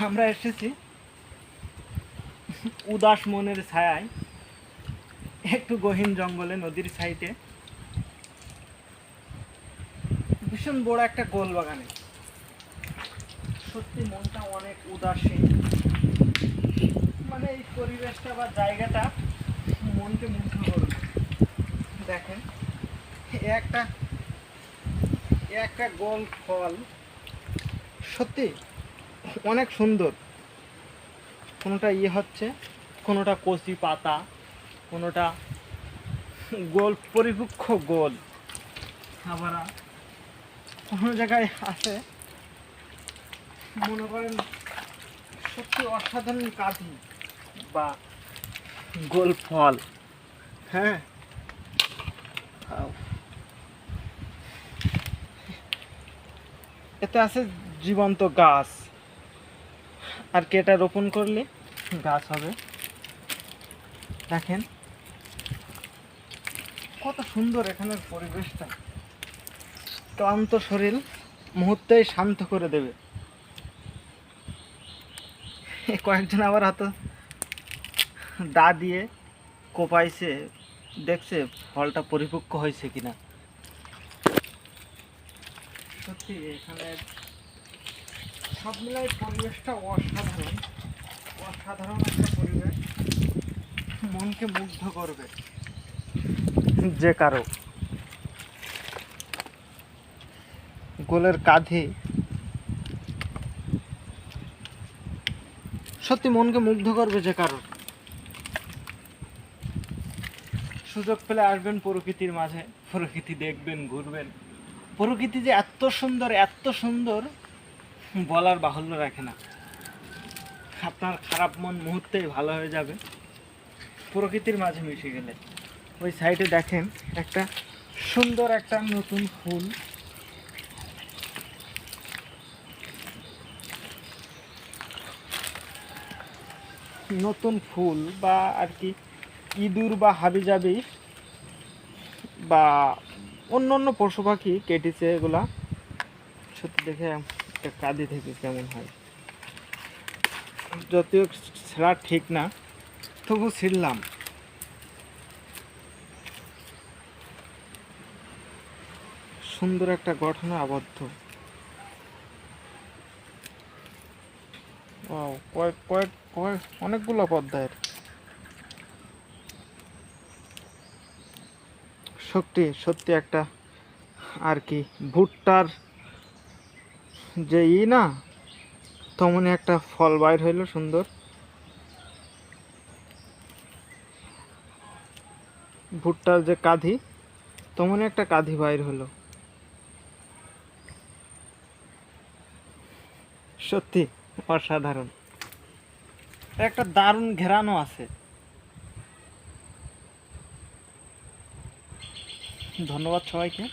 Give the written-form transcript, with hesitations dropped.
আমরা এসেছি উদাস মনের ছায়ায় একটু গহীন জঙ্গলে নদীর সাইডে ভীষণ বড় একটা গোল বাগানে। সত্যি মনটা অনেক উদাসীন, মানে এই পরিবেশটা বা জায়গাটা মনকে মুগ্ধ করবে। দেখেন একটা একটা গোল ফল, সত্যি অনেক সুন্দর। কোনোটা হচ্ছে, কোনোটা কচি পাতা, কোনোটা গোল পরিপক্ষ গোল, আবার কোনো জায়গায় আছে মনে করেন সত্যি অসাধারণ কাঁদি বা গোল ফল। হ্যাঁ, এতে আছে জীবন্ত গাছ, আর কি এটা রোপণ করলে গাছ হবে। দেখেন কত সুন্দর এখানের পরিবেশটা, ক্লান্ত শরীর মুহূর্তেই শান্ত করে দেবে। কয়েকজন আবার হয়তো দা দিয়ে কোপাইছে, দেখছে ফলটা পরিপক্ক হয়েছে কিনা। সত্যি এখানে সব মিলাই পরিবেশটা অসাধারণ, অসাধারণ একটা পরিবেশ, মনকে মুগ্ধ করবে যে কারো। গোলের কাঁধে সত্যি মনকে মুগ্ধ করবে যে কারো। সুযোগ পেলে আসবেন প্রকৃতির মাঝে, প্রকৃতি দেখবেন, ঘুরবেন। প্রকৃতি যে এত সুন্দর, এত সুন্দর বলার বাহুল্য রাখে না। আপনার খারাপ মন মুহূর্তেই ভালো হয়ে যাবে প্রকৃতির মাঝে মিশে গেলে। ওই সাইডে দেখেন একটা সুন্দর একটা নতুন ফুল, নতুন ফুল বা আর কি ইঁদুর বা হাবিজাবি বা অন্য অন্য পশু পাখি কেটেছে এগুলা। সত্যি দেখে একটা কাঁদি থেকে কেমন হয়, যদিও ছেঁড়া ঠিক না, তবু ছিঁড়লাম। সুন্দর একটা গঠনে আবদ্ধ। কয়েক কয়েক কয়েক অনেকগুলো পদ্মায়ের। সত্যি সত্যি একটা আর কি ভুট্টার যে না তেমনই একটা ফল বাইর হইল সুন্দর। ভুট্টার যে কাঁধি তেমনই একটা কাঁধি বাইর হলো। সত্যি অসাধারণ, একটা দারুণ ঘেরানো আছে। ধন্যবাদ সবাইকে।